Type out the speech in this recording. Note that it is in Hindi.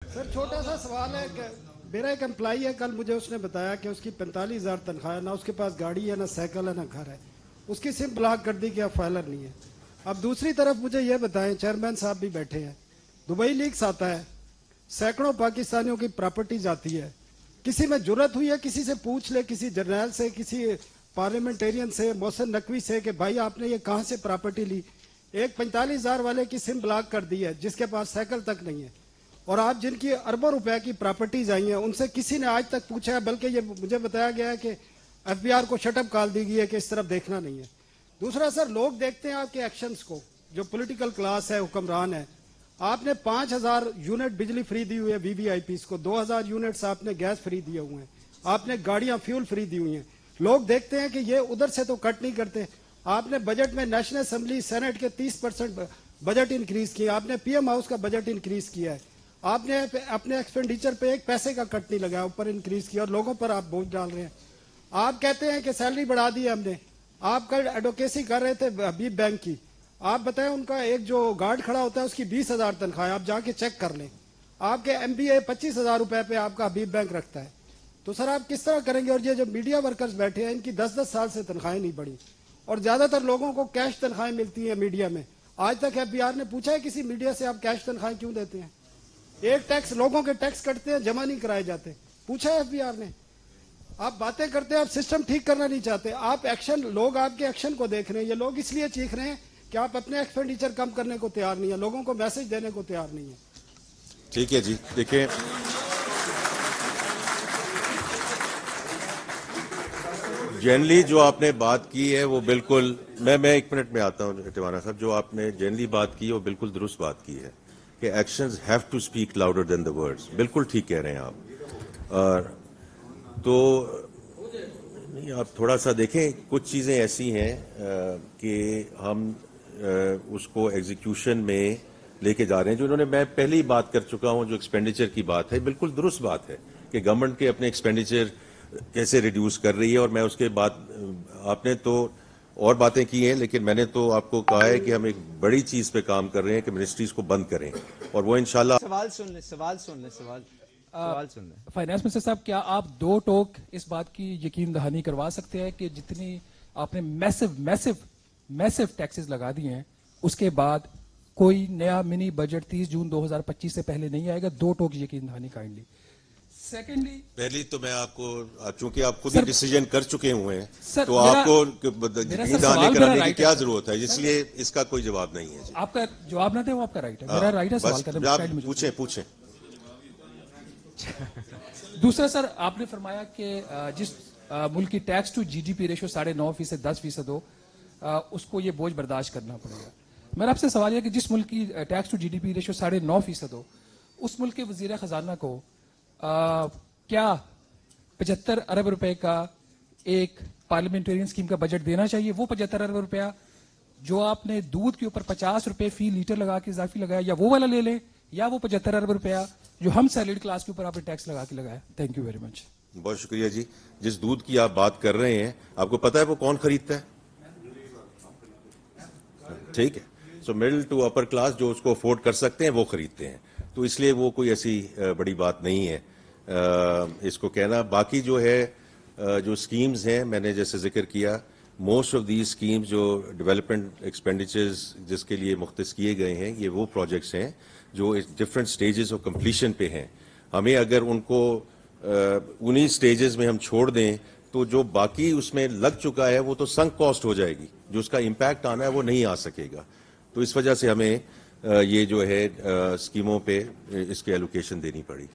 सर छोटा सा सवाल है कि मेरा एक एम्प्लॉई है, कल मुझे उसने बताया कि उसकी 45,000 तनख्वाह है, ना उसके पास गाड़ी है, ना साइकिल है, ना घर है। उसकी सिम ब्लॉक कर दी कि अब फाइलर नहीं है। अब दूसरी तरफ मुझे ये बताएं, चेयरमैन साहब भी बैठे हैं, दुबई लीक्स आता है, सैकड़ों पाकिस्तानियों की प्रॉपर्टी जाती है। किसी में जुर्रत हुई है किसी से पूछ ले, किसी जर्नैल से, किसी पार्लियामेंटेरियन से, मोहसिन नकवी से, कि भाई आपने ये कहाँ से प्रॉपर्टी ली। एक 45,000 वाले की सिम ब्लॉक कर दी है जिसके पास साइकिल तक नहीं है। और आप जिनकी अरबों रुपए की प्रॉपर्टीज आई हैं उनसे किसी ने आज तक पूछा है, बल्कि ये मुझे बताया गया है कि एफबीआर को शटअप कॉल दी गई है कि इस तरफ देखना नहीं है। दूसरा सर, लोग देखते हैं आपके एक्शंस को, जो पॉलिटिकल क्लास है, हुक्मरान है। आपने 5,000 यूनिट बिजली फ्री दी हुई है वीवीआईपीज को, 2,000 यूनिट्स आपने गैस फ्री दिए हुए हैं, आपने गाड़ियां फ्यूल फ्री दी हुई हैं। लोग देखते हैं कि ये उधर से तो कट नहीं करते। आपने बजट में नेशनल असेंबली सेनेट के 30% बजट इंक्रीज किया, आपने पीएम हाउस का बजट इंक्रीज किया है, आपने अपने एक्सपेंडिचर पे एक पैसे का कट नहीं लगाया, ऊपर इंक्रीज किया, और लोगों पर आप बोझ डाल रहे हैं। आप कहते हैं कि सैलरी बढ़ा दी है हमने। आप कल एडवोकेसी कर रहे थे हबीब बैंक की, आप बताएं उनका एक जो गार्ड खड़ा होता है उसकी 20,000 तनख्वाह है, आप जाके चेक कर लें। आपके एमबीए 25,000 रुपए पे आपका हबीब बैंक रखता है। तो सर आप किस तरह करेंगे। और ये जो मीडिया वर्कर्स बैठे हैं इनकी 10-10 साल से तनख्वाहें नहीं बढ़ी, और ज्यादातर लोगों को कैश तनख्वाहें मिलती है मीडिया में। आज तक एफबीआर ने पूछा है किसी मीडिया से आप कैश तनख्वाहें क्यों देते हैं। एक टैक्स, लोगों के टैक्स कटते हैं, जमा नहीं कराए जाते, पूछा है एफबीआर ने। आप बातें करते हैं, आप सिस्टम ठीक करना नहीं चाहते, आप एक्शन, लोग आपके एक्शन को देख रहे हैं। ये लोग इसलिए चीख रहे हैं कि आप अपने एक्सपेंडिचर कम करने को तैयार नहीं है, लोगों को मैसेज देने को तैयार नहीं है। ठीक है जी, देखिए जनरली जो आपने बात की है वो बिल्कुल, मैं 1 मिनट में आता हूं टिवाना साहब, जो आपने जनरली बात की है वो बिल्कुल दुरुस्त बात की है कि actions have to speak louder than the words. बिल्कुल ठीक कह रहे हैं आप। और तो नहीं, आप थोड़ा सा देखें, कुछ चीज़ें ऐसी हैं कि हम उसको एग्जीक्यूशन में लेके जा रहे हैं, जो इन्होंने, मैं पहले ही बात कर चुका हूं, जो एक्सपेंडिचर की बात है बिल्कुल दुरुस्त बात है कि गवर्नमेंट के अपने एक्सपेंडिचर कैसे रिड्यूस कर रही है। और मैं उसके बाद, आपने तो और बातें की हैं, लेकिन मैंने तो आपको कहा है कि हम एक बड़ी चीज पे काम कर रहे हैं कि मिनिस्ट्रीज को बंद करें, और वो इंशाल्लाह। सवाल सुन ले। फाइनेंस मिनिस्टर साहब, क्या आप 2 टोक इस बात की यकीन दहानी करवा सकते हैं कि जितनी आपने मैसिव टैक्सेस लगा दिए हैं उसके बाद कोई नया मिनी बजट 30 जून 2025 से पहले नहीं आएगा? 2 टोक यकीन दहानी काइंडली। सेकेंडली, पहली तो मैं आपको, चूंकि आप खुद ही डिसीजन कर चुके हुए हैं, तो आपको यकीन दहानी कराने की क्या जरूरत है, इसलिए इसका कोई जवाब नहीं है। आपका जवाब ना दे वो आपका राइट है, मेरा राइट है सवाल करने का। पूछें। दूसरा सर, आपने फरमाया कि जिस मुल्क की टैक्स टू जीडीपी रेशो 9.5% 10% हो, उसको ये बोझ बर्दाश्त करना पड़ेगा। मेरा आपसे सवाल है कि जिस मुल्क की टैक्स टू जीडीपी रेशो 9.5% हो, उस मुल्क के वजीर खजाना को क्या 75 अरब रुपए का एक पार्लियामेंटेरियन स्कीम का बजट देना चाहिए? वो 75 अरब रुपया जो आपने दूध के ऊपर 50 रुपए फी लीटर लगा के इजाफी लगाया, या वो वाला ले ले, या वो 75 अरब रुपया जो हम सैलरीड क्लास के ऊपर आपने टैक्स लगा के लगाया। Thank you very much. बहुत शुक्रिया जी। जिस दूध की आप बात कर रहे हैं, आपको पता है वो कौन खरीदता है? ठीक है, so middle to upper class जो उसको अफोर्ड कर सकते हैं वो खरीदते हैं, तो इसलिए वो कोई ऐसी बड़ी बात नहीं है इसको कहना। बाकी जो है, जो स्कीम्स हैं, मैंने जैसे जिक्र किया, मोस्ट ऑफ दीज स्कीम्स जो डेवलपमेंट एक्सपेंडिचर्स जिसके लिए मुख्तस किए गए हैं, ये वो प्रोजेक्ट्स हैं जो डिफरेंट स्टेजेस ऑफ कंप्लीशन पे हैं। हमें अगर उनको उन्हीं स्टेजेस में हम छोड़ दें तो जो बाकी उसमें लग चुका है वो तो संक कॉस्ट हो जाएगी, जो उसका इम्पैक्ट आना है वो नहीं आ सकेगा। तो इस वजह से हमें ये जो है स्कीमों पे इसके एलोकेशन देनी पड़ी।